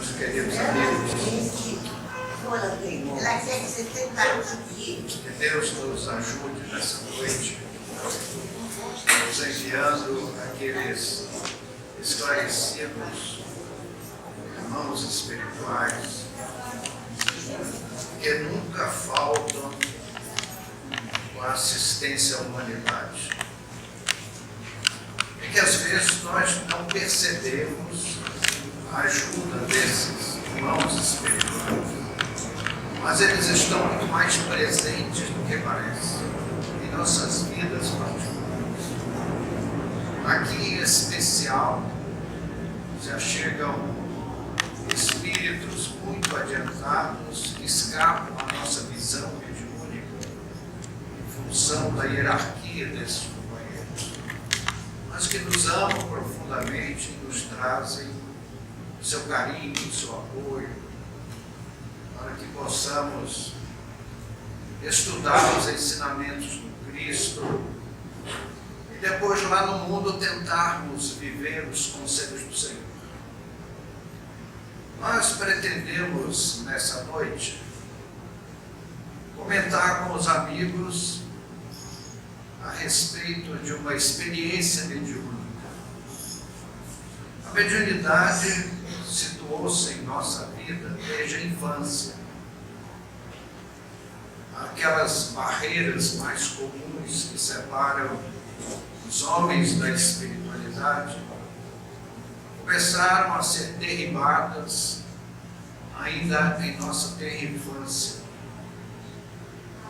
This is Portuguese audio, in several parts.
meus queridos amigos, que Deus nos ajude nessa noite, nos enviando aqueles esclarecidos irmãos espirituais que nunca faltam com a assistência à humanidade. E que às vezes nós não percebemos a ajuda desses irmãos espirituais, mas eles estão muito mais presentes do que parece em nossas vidas particulares. Aqui em especial já chegam espíritos muito adiantados que escapam à nossa visão mediúnica em função da hierarquia desses companheiros, mas que nos amam profundamente e nos trazem o seu carinho, o seu apoio, para que possamos estudar os ensinamentos do Cristo e depois lá no mundo tentarmos viver os conselhos do Senhor. Nós pretendemos nessa noite comentar com os amigos a respeito de uma experiência mediúnica. A mediunidade situou-se em nossa vida desde a infância. Aquelas barreiras mais comuns que separam os homens da espiritualidade começaram a ser derribadas ainda em nossa tenra infância.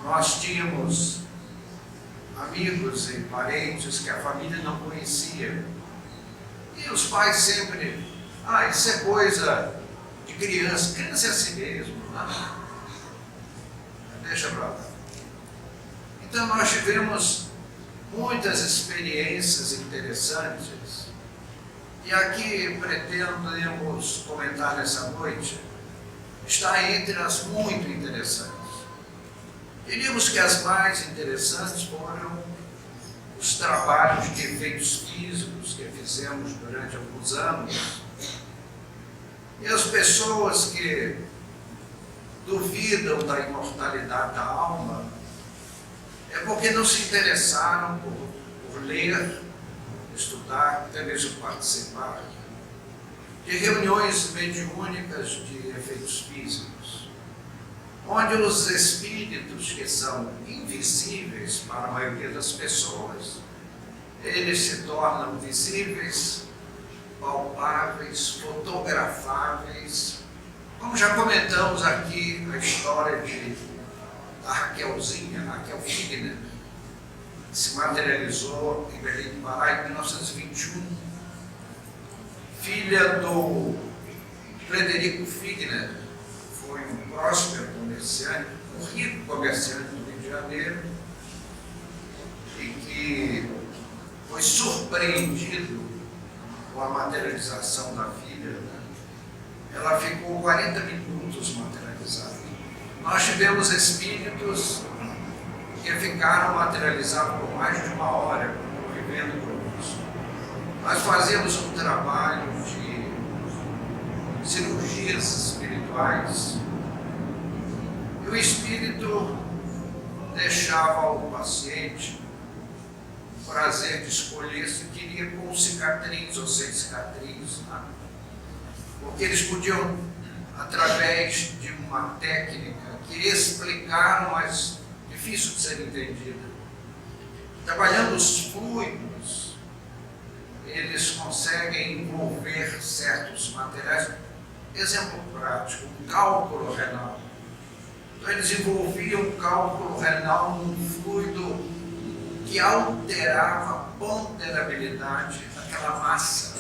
Nós tínhamos amigos e parentes que a família não conhecia. E os pais sempre, isso é coisa de criança. Criança é assim mesmo. Deixa pra lá. Então nós tivemos muitas experiências interessantes. E aqui pretendemos comentar nessa noite, está entre as muito interessantes. Diríamos que as mais interessantes foram os trabalhos de efeitos físicos que fizemos durante alguns anos. E as pessoas que duvidam da imortalidade da alma é porque não se interessaram por ler, estudar, até mesmo participar de reuniões mediúnicas de efeitos físicos, onde os espíritos que são invisíveis para a maioria das pessoas, eles se tornam visíveis, palpáveis, fotografáveis. Como já comentamos aqui a história da Raquelzinha, Raquel Figner, que se materializou em Belém do Pará em 1921, filha do Frederico Figner, foi um próspero comerciante, um rico comerciante do Rio de Janeiro, e que foi surpreendido com a materialização da filha. Ela ficou 40 minutos materializada. Nós tivemos espíritos que ficaram materializados por mais de uma hora, vivendo conosco. Nós fazíamos um trabalho de cirurgias espirituais e o espírito deixava ao paciente o prazer de escolher se queria com cicatriz ou sem cicatriz, porque eles podiam, através de uma técnica que explicaram, mas difícil de ser entendida, trabalhando os fluidos, eles conseguem envolver certos materiais. Exemplo prático, um cálculo renal. Então eles envolviam o cálculo renal num fluido que alterava a ponderabilidade daquela massa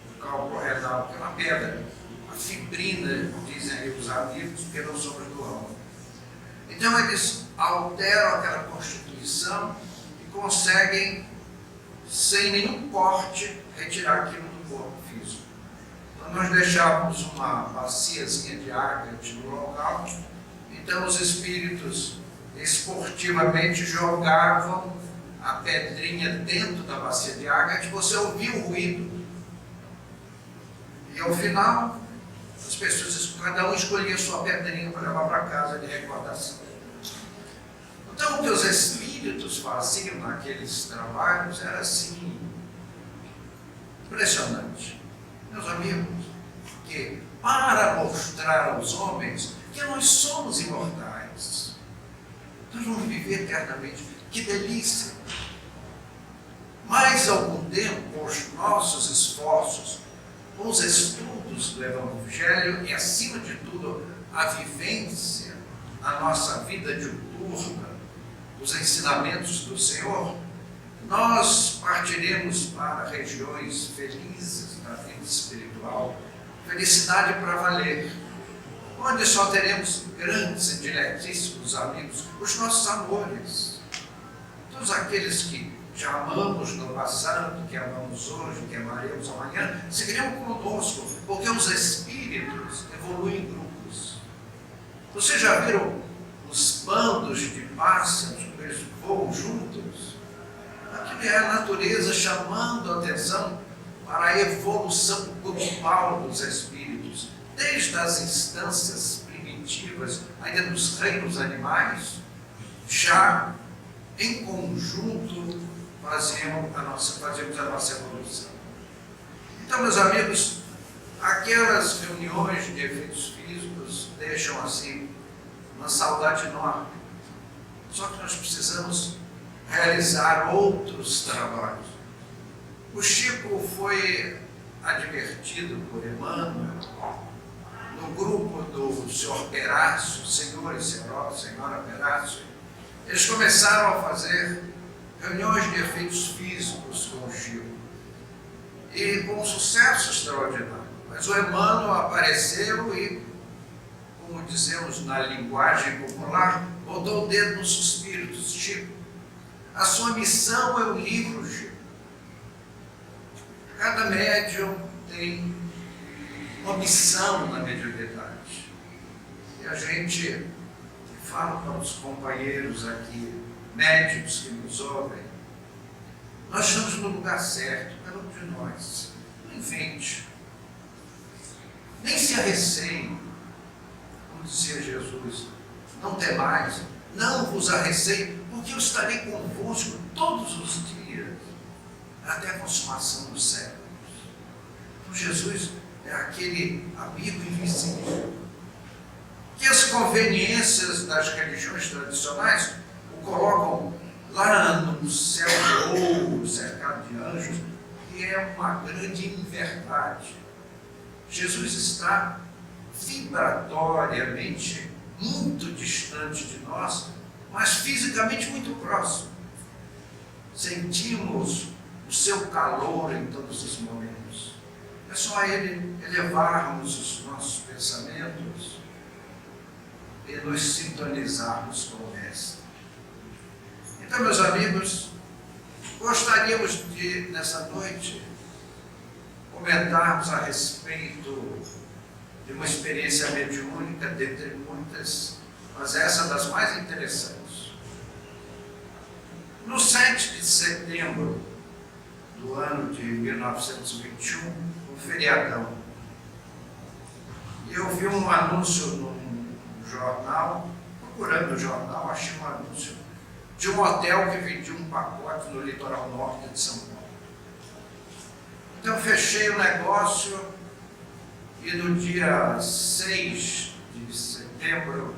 do cálculo renal, aquela pedra, a fibrina, dizem aí os amigos, pelo sobredoão. Então eles alteram aquela constituição e conseguem, sem nenhum corte, retirar aquilo do corpo físico. Então nós deixávamos uma baciazinha de ágate no local, então os espíritos esportivamente jogavam a pedrinha dentro da bacia de ágate, você ouvia o ruído. E ao final, As pessoas, cada um escolhia a sua pedrinha para levar para casa de recordação. Então, o que os espíritos faziam naqueles trabalhos era assim, impressionante. Meus amigos, que para mostrar aos homens que nós somos imortais, nós vamos viver eternamente, que delícia! Mais algum tempo, com os nossos esforços, com os estudos do Evangelho e, acima de tudo, a vivência, a nossa vida diuturna, os ensinamentos do Senhor, nós partiremos para regiões felizes da vida espiritual, felicidade para valer, onde só teremos grandes e diletíssimos amigos, os nossos amores, todos aqueles que já amamos no passado, que amamos hoje, que amaremos amanhã, seguirão conosco, porque os espíritos evoluem em grupos. Vocês já viram os bandos de pássaros, como eles voam juntos? Aquilo é a natureza chamando a atenção para a evolução grupal dos espíritos, desde as instâncias primitivas, ainda nos reinos animais, já em conjunto fazemos a nossa evolução. Então, meus amigos, aquelas reuniões de efeitos físicos deixam assim uma saudade enorme. Só que nós precisamos realizar outros trabalhos. O Chico foi advertido por Emmanuel, no grupo do senhor Perácio, senhor e senhora Perácio. Eles começaram a fazer reuniões de efeitos físicos com o Chico, e com um sucesso extraordinário. Mas o Emmanuel apareceu e, como dizemos na linguagem popular, botou o dedo no suspiro do Chico. A sua missão é o livro, Chico. Cada médium tem uma missão na mediunidade. E a gente fala para os companheiros aqui, médicos que nos ouvem, nós estamos no lugar certo, cada um de nós. Não invente. Nem se arreceiem, como dizia Jesus. Não temais, não vos arreceiem, porque eu estarei convosco todos os dias, até a consumação dos séculos. Então Jesus é aquele amigo invisível, que as conveniências das religiões tradicionais o colocam lá no céu de ouro, cercado de anjos, e é uma grande inverdade. Jesus está vibratoriamente muito distante de nós, mas fisicamente muito próximo. Sentimos o seu calor em todos os momentos. É só ele elevarmos os nossos pensamentos e nos sintonizarmos com o Mestre. Então, meus amigos, gostaríamos de, nessa noite, comentarmos a respeito de uma experiência mediúnica, dentre muitas, mas essa das mais interessantes. No 7 de setembro do ano de 1921, um feriadão, eu vi um anúncio num jornal, procurando o jornal, achei um anúncio de um hotel que vendia um pacote no litoral norte de São Paulo. Então fechei o negócio e no dia 6 de setembro,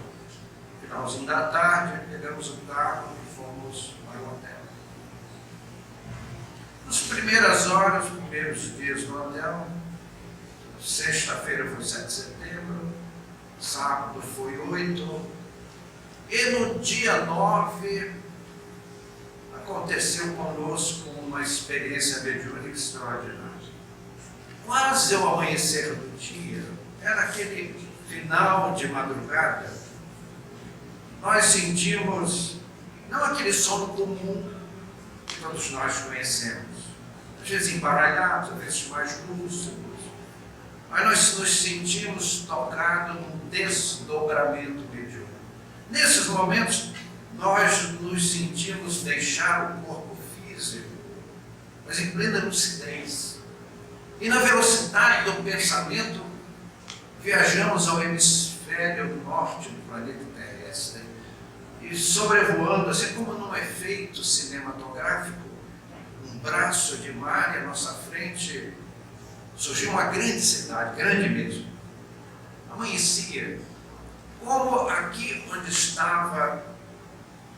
finalzinho da tarde, pegamos o carro e fomos para o hotel. Nas primeiras horas, os primeiros dias no hotel, sexta-feira foi 7 de setembro, sábado foi 8, e no dia 9 aconteceu conosco uma experiência mediúnica extraordinária. Quase ao amanhecer do dia, era aquele final de madrugada, nós sentimos, não aquele sono comum que todos nós conhecemos, às vezes embaralhados, às vezes mais lúcidos, mas nós nos sentimos tocados num desdobramento mediúnico. Nesses momentos, nós nos sentimos deixar o corpo físico, mas em plena lucidez. E na velocidade do pensamento, viajamos ao hemisfério norte do planeta terrestre e sobrevoando, assim como num efeito cinematográfico, um braço de mar e à nossa frente surgiu uma grande cidade, grande mesmo. Amanhecia, como aqui onde estava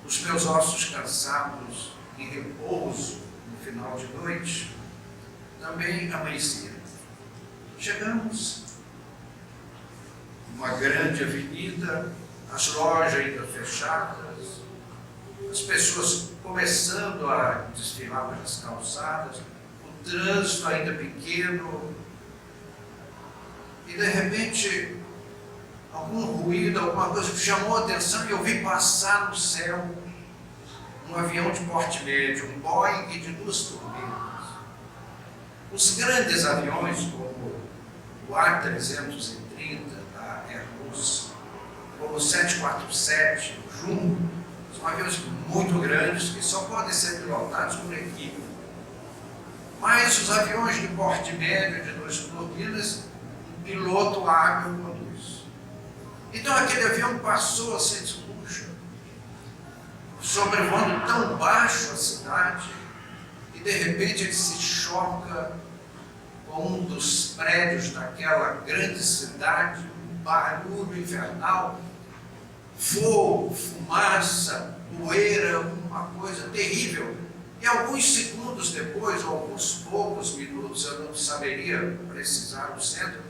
os meus ossos cansados em repouso no final de noite, também amanhecia. Chegamos uma grande avenida, as lojas ainda fechadas, as pessoas começando a desfilar pelas calçadas, o trânsito ainda pequeno, e de repente algum ruído, alguma coisa que chamou a atenção e eu vi passar no céu um avião de porte médio, um Boeing de 2 turbinas. Os grandes aviões, como o A330 da Airbus, como o 747, o Jumbo, são aviões muito grandes que só podem ser pilotados por equipe. Mas os aviões de porte médio de 2 turbinas, um piloto hábil conduz. Então aquele avião passou a ser puxa, sobrevoando tão baixo a cidade, e de repente ele se choca com um dos prédios daquela grande cidade, um barulho infernal, fogo, fumaça, poeira, uma coisa terrível. E alguns segundos depois, ou alguns poucos minutos, eu não saberia precisar o centro,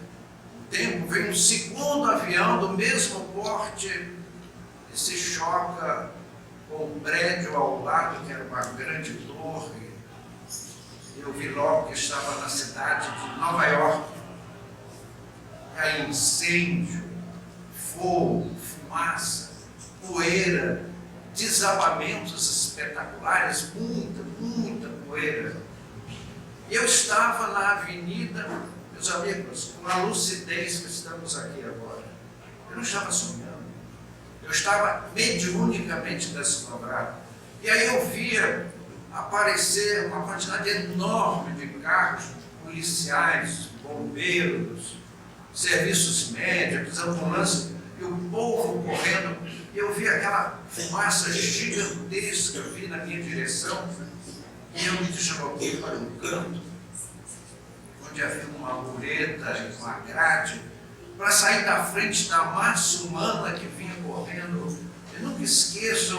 tempo, vem um segundo avião do mesmo porte e se choca com o prédio ao lado, que era uma grande torre. Eu vi logo que estava na cidade de Nova York. Aí incêndio, fogo, fumaça, poeira, desabamentos espetaculares, muita poeira. E eu estava na avenida, meus amigos, com a lucidez que estamos aqui agora. Eu não estava sonhando. Eu estava mediunicamente deslumbrado. E aí eu via aparecer uma quantidade enorme de carros policiais, bombeiros, serviços médicos, ambulâncias, e o povo correndo. E eu vi aquela fumaça gigantesca vir na minha direção, e eu me desloquei para um canto, onde havia uma mureta, uma grade, para sair da frente da massa humana que vinha correndo. Eu nunca esqueço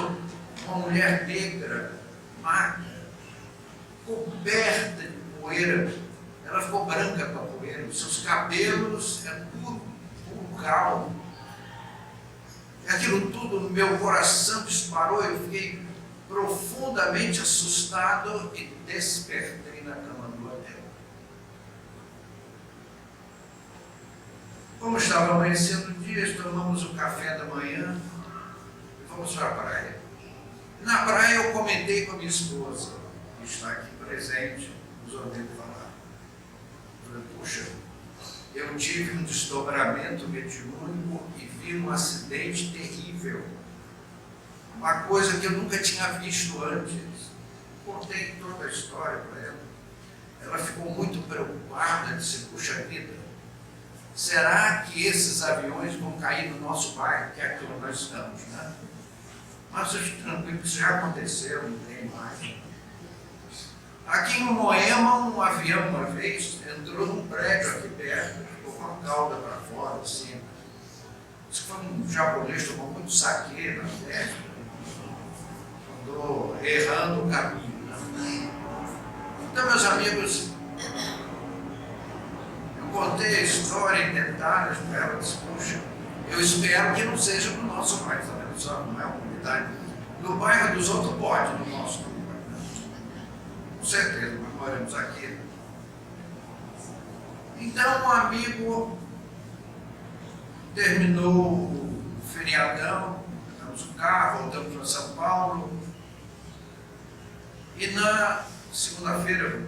uma mulher negra, magra, coberta de poeira. Ela ficou branca com a poeira, os seus cabelos eram puro cal. Aquilo tudo no meu coração disparou, eu fiquei profundamente assustado e despertei na cama do hotel. Como estava amanhecendo o dia, tomamos o café da manhã e fomos para a praia. Na praia eu comentei com a minha esposa, que está aqui presente, nos ouvindo falar. Eu falei, puxa, eu tive um desdobramento mediúnico e vi um acidente terrível. Uma coisa que eu nunca tinha visto antes. Contei toda a história para ela. Ela ficou muito preocupada, disse, puxa vida, será que esses aviões vão cair no nosso bairro, que é aqui onde nós estamos, né? Mas eu estou tranquilo que isso já aconteceu, não tem mais. Aqui em Moema, um avião uma vez entrou num prédio aqui perto, ficou com a cauda para fora, assim. Isso foi um japonês, tomou muito saquê na festa, andou errando o caminho. Né? Então, meus amigos, eu contei a história em detalhes para ela, disse, puxa, eu espero que não seja no nosso bairro, tá vendo só? Não é uma comunidade. No bairro dos outros pode, no nosso não pode. Com certeza, nós moramos aqui. Então, um amigo terminou o feriadão, pegamos o carro, voltamos para São Paulo, e na segunda-feira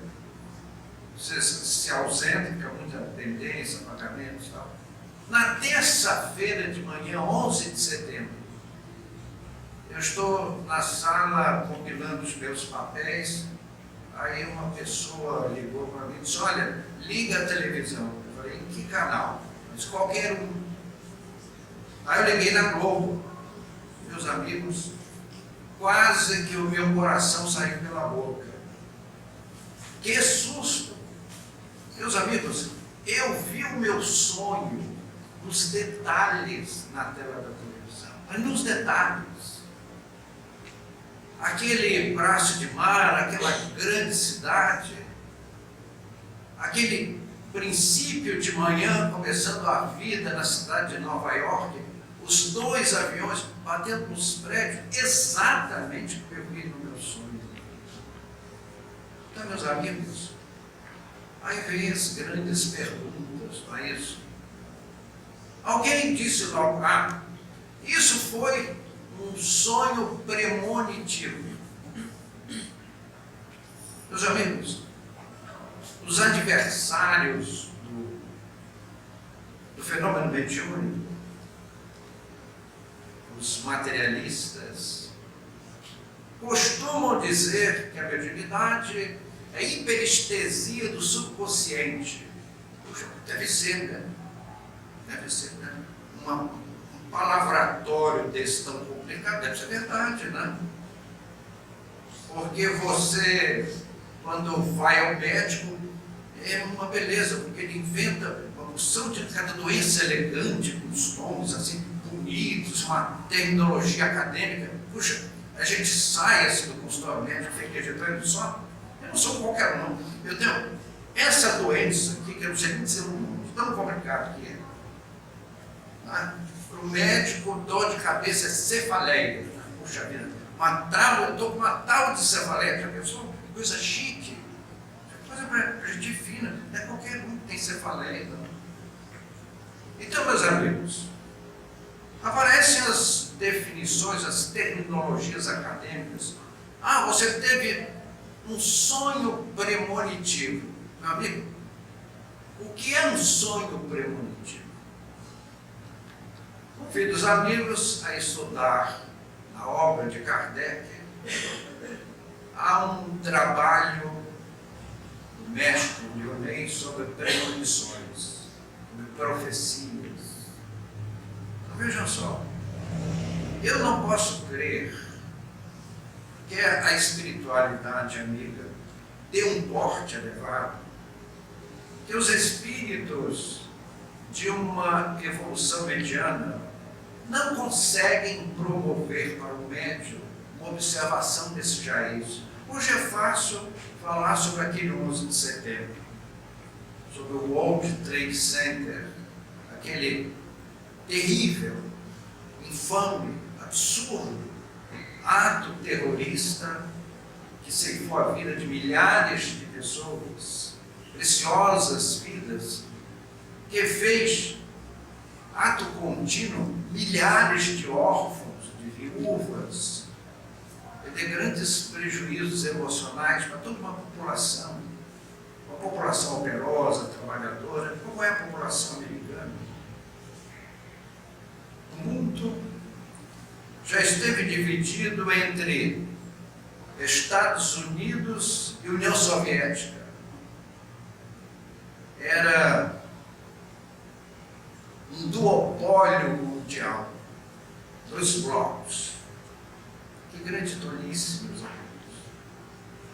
você se ausenta, porque há muita pendência, pagamentos e tal. Na terça-feira de manhã, 11 de setembro, eu estou na sala compilando os meus papéis, aí uma pessoa ligou para mim e disse, olha, liga a televisão. Eu falei, em que canal? Mas qualquer um. Aí eu liguei na Globo, meus amigos, quase que o meu coração saiu pela boca. Que susto! Meus amigos, eu vi o meu sonho nos detalhes na tela da televisão, mas nos detalhes. Aquele braço de mar, aquela grande cidade, aquele princípio de manhã começando a vida na cidade de Nova York, os 2 aviões batendo nos prédios, exatamente o que eu vi no meu sonho. Então, meus amigos, aí vem as grandes perguntas para isso. Alguém disse logo, isso foi um sonho premonitivo. Meus amigos, os adversários do fenômeno mediúnico, os materialistas, costumam dizer que a mediunidade é hiperestesia do subconsciente. Puxa, deve ser, né? Deve ser, né? Um palavratório desse tão complicado, deve ser verdade, né? Porque você, quando vai ao médico, é uma beleza, porque ele inventa uma porção de cada doença elegante, com os nomes assim, bonitos, uma terminologia acadêmica. Puxa, a gente sai assim do consultório médico, fica acreditando só. Eu não sou qualquer um, não. Eu tenho essa doença aqui, que eu não sei nem dizer o nome, tão complicado que é. Para o médico, dor de cabeça é cefaleia. Puxa vida, eu estou com uma tal de cefaleia, já pensou? Coisa chique. Coisa para gente fina, não é qualquer um que tem cefaleia, não. Então, meus amigos, aparecem as definições, as terminologias acadêmicas. Você teve um sonho premonitivo. Meu amigo, o que é um sonho premonitivo? Convido os amigos a estudar a obra de Kardec. Há um trabalho do mestre Lyonnais sobre premonições, sobre profecias. Então, vejam só, eu não posso crer que a espiritualidade amiga dê um porte elevado, que os espíritos de uma evolução mediana não conseguem promover para o médium uma observação desse jaez. Hoje é fácil falar sobre aquele 11 de setembro, sobre o World Trade Center, aquele terrível, infame, absurdo ato terrorista que ceifou a vida de milhares de pessoas, preciosas vidas, que fez ato contínuo milhares de órfãos, de viúvas, de grandes prejuízos emocionais para toda uma população operosa, trabalhadora. Como é a população americana? O mundo já esteve dividido entre Estados Unidos e União Soviética. Era um duopólio mundial, 2 blocos. Que grande tolice, meus amigos.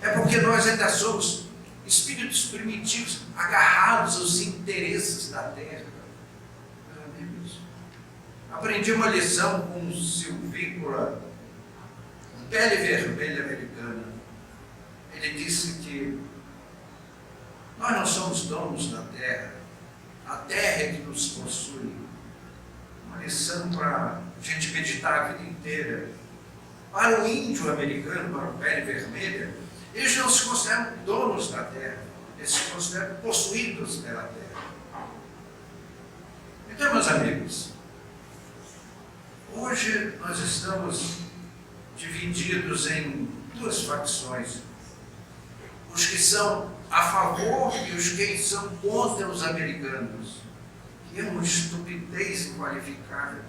É porque nós ainda somos espíritos primitivos, agarrados aos interesses da terra. Meus amigos, aprendi uma lição com um silvícola, um pele vermelha americana. Ele disse que nós não somos donos da terra, a terra é que nos possui. Uma lição para a gente meditar a vida inteira. Para o índio americano, para o pele vermelha, eles não se consideram donos da terra, eles se consideram possuídos pela terra. Então, meus amigos, hoje nós estamos divididos em 2 facções: os que são a favor e os que são contra os americanos, que é uma estupidez inqualificável,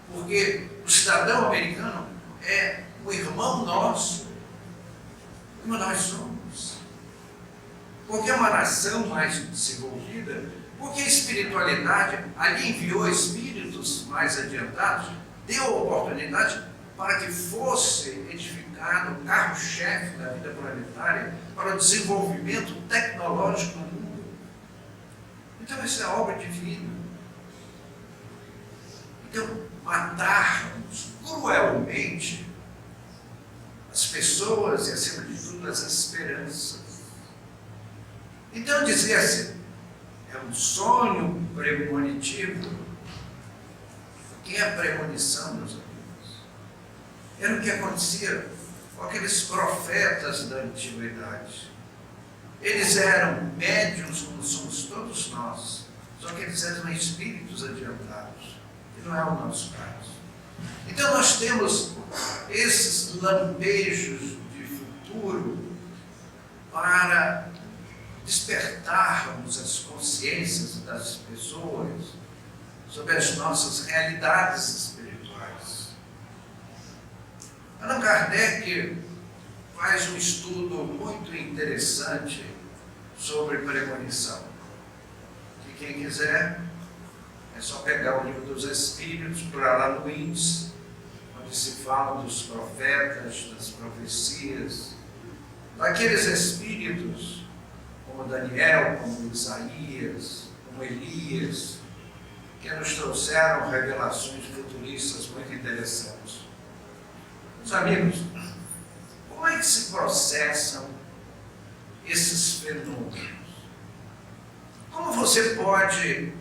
porque o cidadão americano é o irmão nosso, como nós somos. Porque é uma nação mais desenvolvida, Porque a espiritualidade ali enviou espíritos mais adiantados, deu oportunidade para que fosse edificado o carro-chefe da vida planetária para o desenvolvimento tecnológico do mundo. Então, isso é obra divina. Então, matarmos cruelmente as pessoas e, acima de tudo, as esperanças. Então, dizia assim, é um sonho premonitivo. O que é a premonição, meus amigos? Era o que acontecia com aqueles profetas da antiguidade. Eles eram médiuns, como somos todos nós, só que eles eram espíritos adiantados, e não é o nosso caso. Então nós temos esses lampejos de futuro para despertarmos as consciências das pessoas sobre as nossas realidades espirituais. Allan Kardec faz um estudo muito interessante sobre premonição. E quem quiser, é só pegar o livro dos Espíritos, por lá no índice, onde se fala dos profetas, das profecias, daqueles espíritos, como Daniel, como Isaías, como Elias, que nos trouxeram revelações futuristas muito interessantes. Meus amigos, como é que se processam esses fenômenos? Como você pode,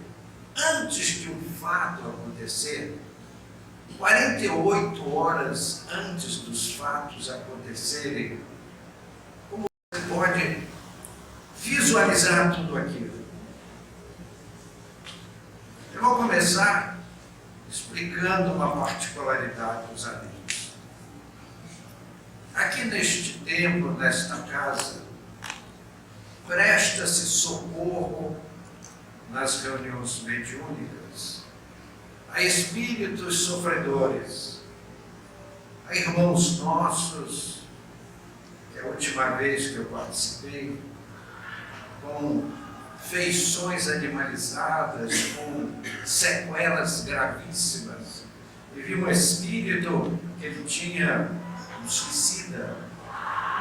antes de um fato acontecer, 48 horas antes dos fatos acontecerem, como você pode visualizar tudo aquilo? Eu vou começar explicando uma particularidade dos amigos. Aqui neste templo, nesta casa, presta-se socorro nas reuniões mediúnicas a espíritos sofredores, a irmãos nossos, que é a última vez que eu participei, com feições animalizadas, com sequelas gravíssimas. E vi um espírito que ele tinha um suicida,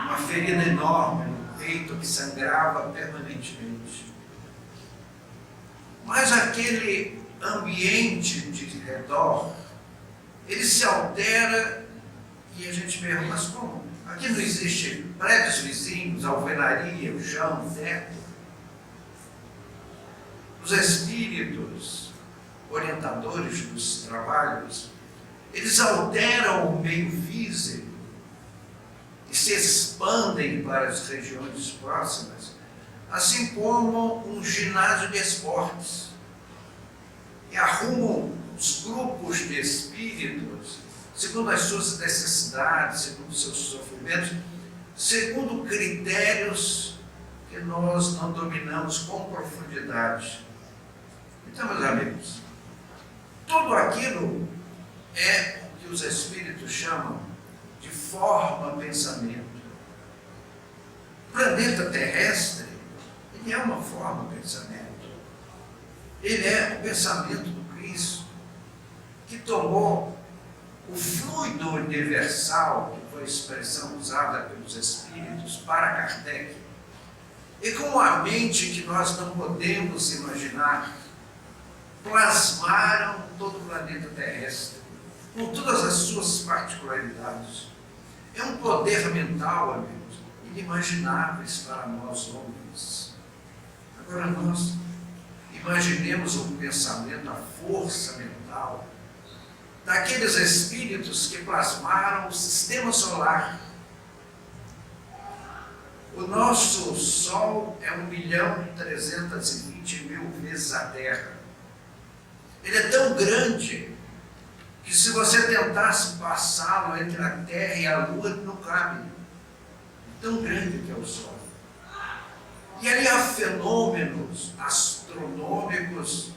uma ferida enorme no peito que sangrava permanentemente. Mas aquele ambiente de redor, ele se altera e a gente pergunta, mas como? Aqui não existe prédios vizinhos, alvenaria, o chão, o teto. Os espíritos orientadores dos trabalhos, eles alteram o meio físico e se expandem para as regiões próximas, assim como um ginásio de esportes. E arrumam os grupos de espíritos, segundo as suas necessidades, segundo os seus sofrimentos, segundo critérios que nós não dominamos com profundidade. Então, meus amigos, tudo aquilo é o que os espíritos chamam de forma-pensamento. O planeta terrestre, ele é uma forma-pensamento. Ele é o pensamento do Cristo, que tomou o fluido universal, que foi a expressão usada pelos Espíritos para Kardec, e com a mente que nós não podemos imaginar, plasmaram todo o planeta terrestre, com todas as suas particularidades. É um poder mental, amigos, inimagináveis para nós homens. Agora nós imaginemos o pensamento, a força mental daqueles espíritos que plasmaram o sistema solar. O nosso Sol é 1.320.000 vezes a Terra. Ele é tão grande que se você tentasse passá-lo entre a Terra e a Lua, não cabe. Tão grande que é o Sol. E ali há fenômenos astronômicos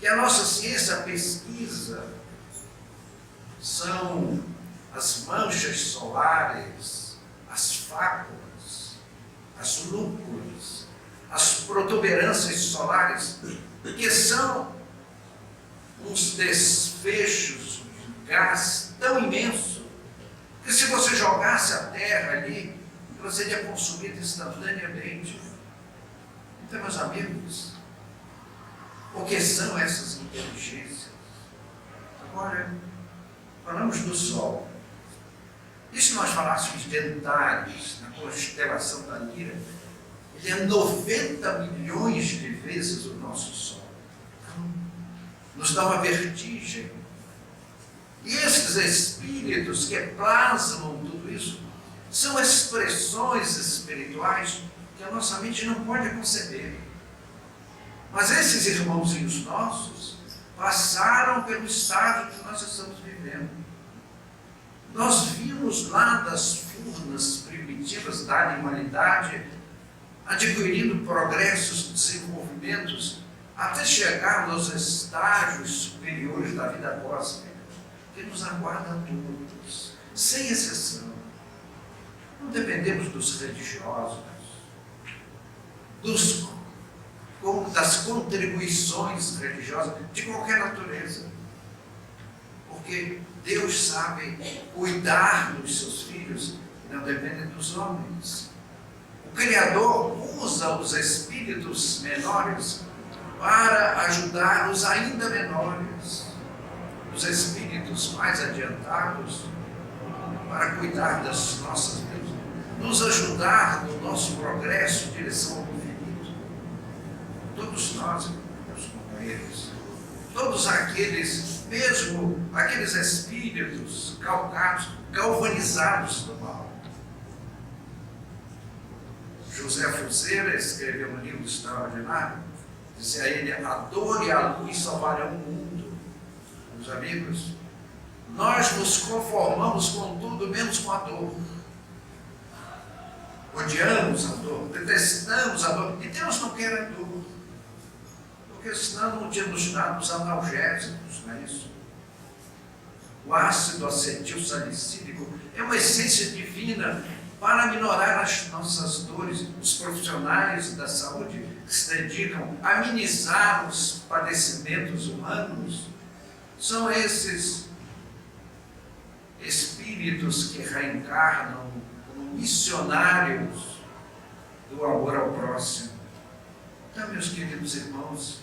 que a nossa ciência pesquisa. São as manchas solares, as fáculas, as lúculas, as protuberâncias solares, que são uns desfechos de gás tão imenso que se você jogasse a Terra ali, ela seria consumida instantaneamente. Então, meus amigos, o que são essas inteligências? Agora, falamos do Sol. E se nós falássemos de Antares, na constelação da Lira, ele é 90 milhões de vezes o nosso Sol. Então, nos dá uma vertigem. E esses espíritos que plasmam tudo isso são expressões espirituais que a nossa mente não pode conceber. Mas esses irmãozinhos nossos passaram pelo estágio que nós estamos vivendo. Nós vimos lá das furnas primitivas da animalidade adquirindo progressos, desenvolvimentos, até chegar aos estágios superiores da vida cósmica, que nos aguarda a todos, sem exceção. Não dependemos dos religiosos, das contribuições religiosas de qualquer natureza, porque Deus sabe cuidar dos seus filhos e não depende dos homens. O Criador usa os espíritos menores para ajudar os ainda menores, os espíritos mais adiantados, para cuidar das nossas vidas, nos ajudar no nosso progresso em direção ao infinito. Todos nós, meus companheiros, todos aqueles, mesmo aqueles espíritos calcados, galvanizados do mal. José Fuseira escreveu um livro extraordinário, disse a ele: a dor e a luz salvarão o mundo. Meus amigos, nós nos conformamos com tudo menos com a dor. Odiamos a dor, detestamos a dor, e Deus não quer a dor, porque senão não tinha nos dado os analgésicos, não é isso? O ácido acetil salicílico é uma essência divina para minorar as nossas dores. Os profissionais da saúde que se dedicam a amenizar os padecimentos humanos são esses espíritos que reencarnam como missionários do amor ao próximo. Então, meus queridos irmãos,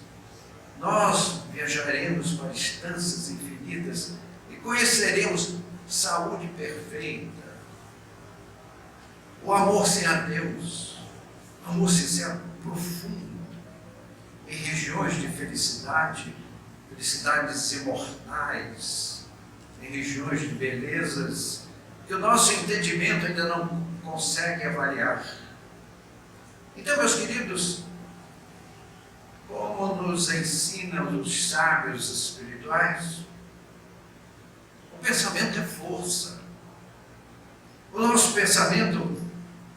nós viajaremos para distâncias infinitas e conheceremos saúde perfeita, o amor sem adeus, amor sincero, profundo, em regiões de felicidade, felicidades imortais, em regiões de belezas que o nosso entendimento ainda não consegue avaliar. Então, meus queridos, como nos ensinam os sábios espirituais, o pensamento é força. O nosso pensamento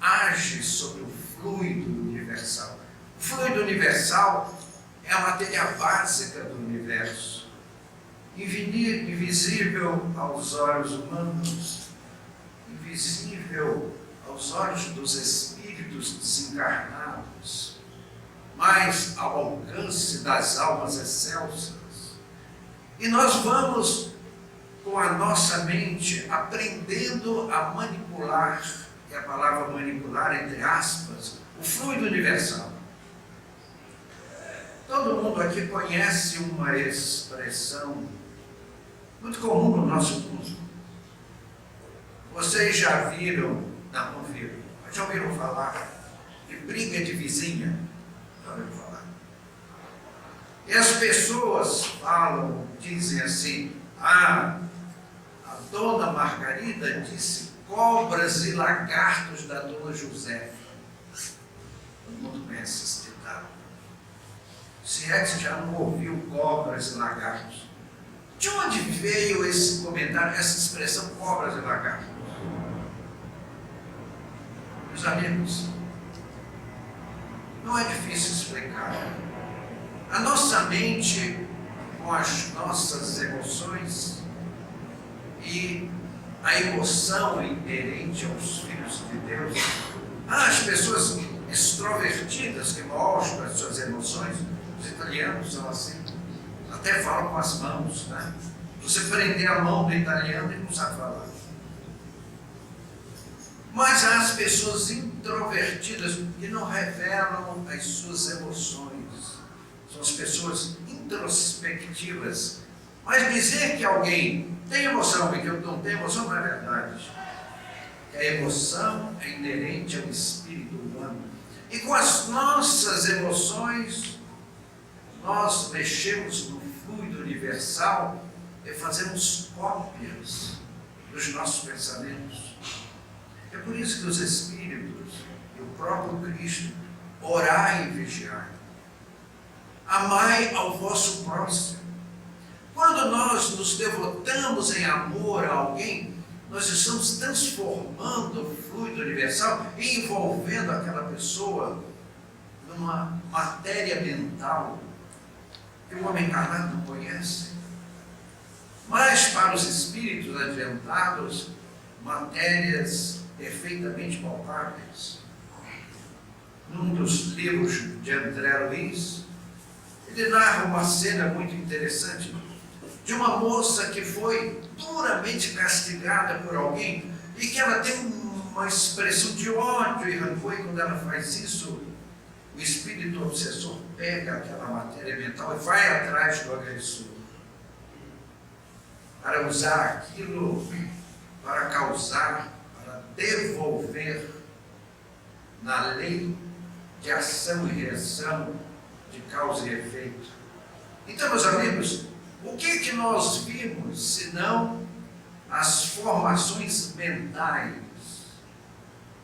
age sobre o fluido universal. O fluido universal é a matéria básica do universo, invisível aos olhos humanos, invisível aos olhos dos espíritos desencarnados, mas ao alcance das almas excelsas. E nós vamos, com a nossa mente, aprendendo a manipular, e a palavra manipular, entre aspas, o fluido universal. Todo mundo aqui conhece uma expressão muito comum no nosso mundo. Vocês já viram, não viram, mas já ouviram falar de briga de vizinha? Já ouviram falar? E as pessoas falam, dizem assim: a dona Margarida disse cobras e lagartos da dona Josefa. Todo mundo conhece esse ditado. Se é que você já não ouviu cobras e lagartos, de onde veio esse comentário, essa expressão cobras e lagartos? Meus amigos, não é difícil explicar. A nossa mente, com as nossas emoções e a emoção inerente aos filhos de Deus, as pessoas extrovertidas que gostam italianos são assim, até falam com as mãos, né? Você prender a mão do italiano, ele não sabe falar. Mas há as pessoas introvertidas que não revelam as suas emoções. São as pessoas introspectivas. Mas dizer que alguém tem emoção e que eu não tenho emoção não é verdade. A emoção é inerente ao espírito humano. E com as nossas emoções, nós mexemos no fluido universal e fazemos cópias dos nossos pensamentos. É por isso que os Espíritos e o próprio Cristo, orai e vigiai. Amai ao vosso próximo. Quando nós nos devotamos em amor a alguém, nós estamos transformando o fluido universal e envolvendo aquela pessoa numa matéria mental que o homem encarnado não conhece. Mas para os espíritos adiantados, matérias perfeitamente palpáveis. Num dos livros de André Luiz, ele narra uma cena muito interessante de uma moça que foi duramente castigada por alguém e que ela tem uma expressão de ódio e rancor, e quando ela faz isso, o espírito obsessor pega aquela matéria mental e vai atrás do agressor para usar aquilo para causar, para devolver na lei de ação e reação, de causa e efeito. Então, meus amigos, o que nós vimos, senão as formações mentais?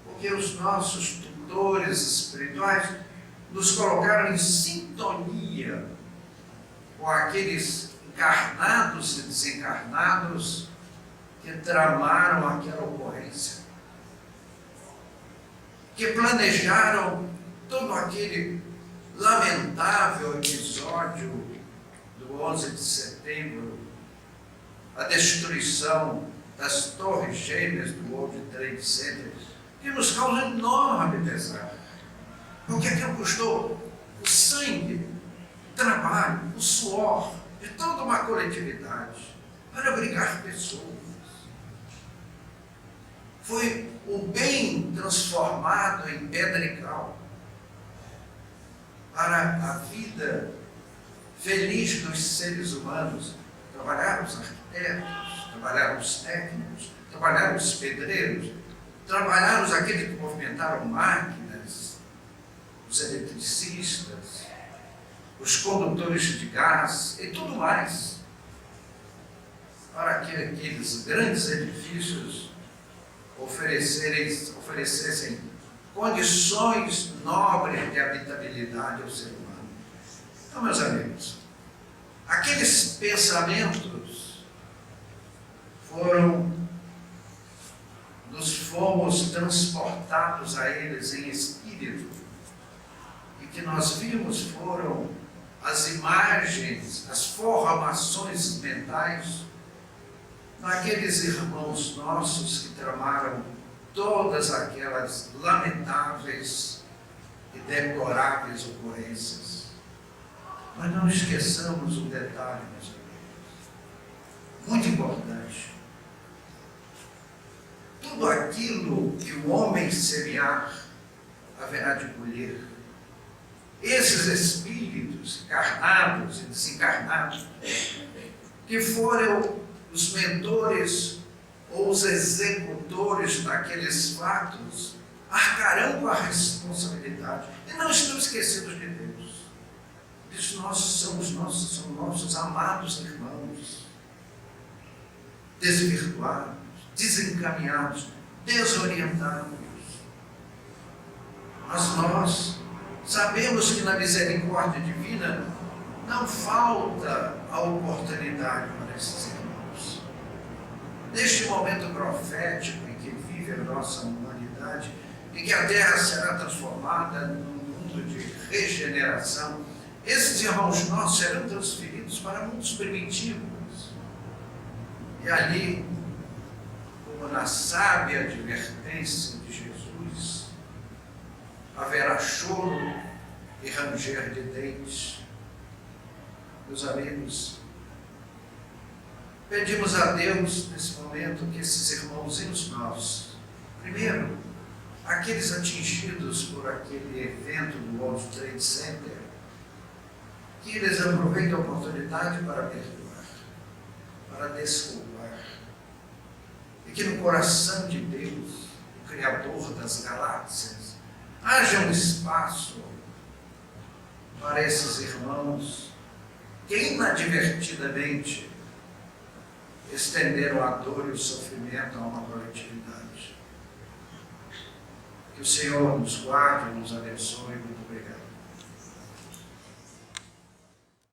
Porque os nossos tutores espirituais nos colocaram em sintonia com aqueles encarnados e desencarnados que tramaram aquela ocorrência, que planejaram todo aquele lamentável episódio do 11 de setembro, a destruição das torres gêmeas do World Trade Center, que nos causa enorme pesar, porque aquilo custou o sangue, o trabalho, o suor de toda uma coletividade para abrigar pessoas. Foi o bem transformado em pedra e cal para a vida feliz dos seres humanos. Trabalharam os arquitetos, trabalharam os técnicos, trabalharam os pedreiros, trabalharam aqueles que movimentaram máquinas, os eletricistas, os condutores de gás e tudo mais, para que aqueles grandes edifícios oferecessem condições nobres de habitabilidade ao ser humano. Então, meus amigos, aqueles pensamentos nos fomos transportados a eles em espírito, e que nós vimos foram as imagens, as formações mentais daqueles irmãos nossos que tramaram todas aquelas lamentáveis e deploráveis ocorrências. Mas não esqueçamos um detalhe, meus amigos, muito importante. Tudo aquilo que o homem semear, haverá de colher. Esses espíritos encarnados e desencarnados, que foram os mentores ou os executores daqueles fatos, arcarão com a responsabilidade. E não estão esquecidos de Deus. Isso são nossos amados irmãos, desvirtuados, desencaminhados, desorientados. Mas nós sabemos que na misericórdia divina não falta a oportunidade para esses irmãos. Neste momento profético em que vive a nossa humanidade e que a Terra será transformada num mundo de regeneração, esses irmãos nossos serão transferidos para mundos primitivos. E ali, como na sábia advertência de Jesus, haverá choro e ranger de dentes, meus amigos, pedimos a Deus nesse momento que esses irmãozinhos nossos, primeiro, aqueles atingidos por aquele evento do World Trade Center, que eles aproveitem a oportunidade para perdoar, para desculpar, e que no coração de Deus, o Criador das galáxias, haja um espaço para esses irmãos que inadvertidamente estenderam a dor e o sofrimento a uma coletividade. Que o Senhor nos guarde e nos abençoe. Muito obrigado.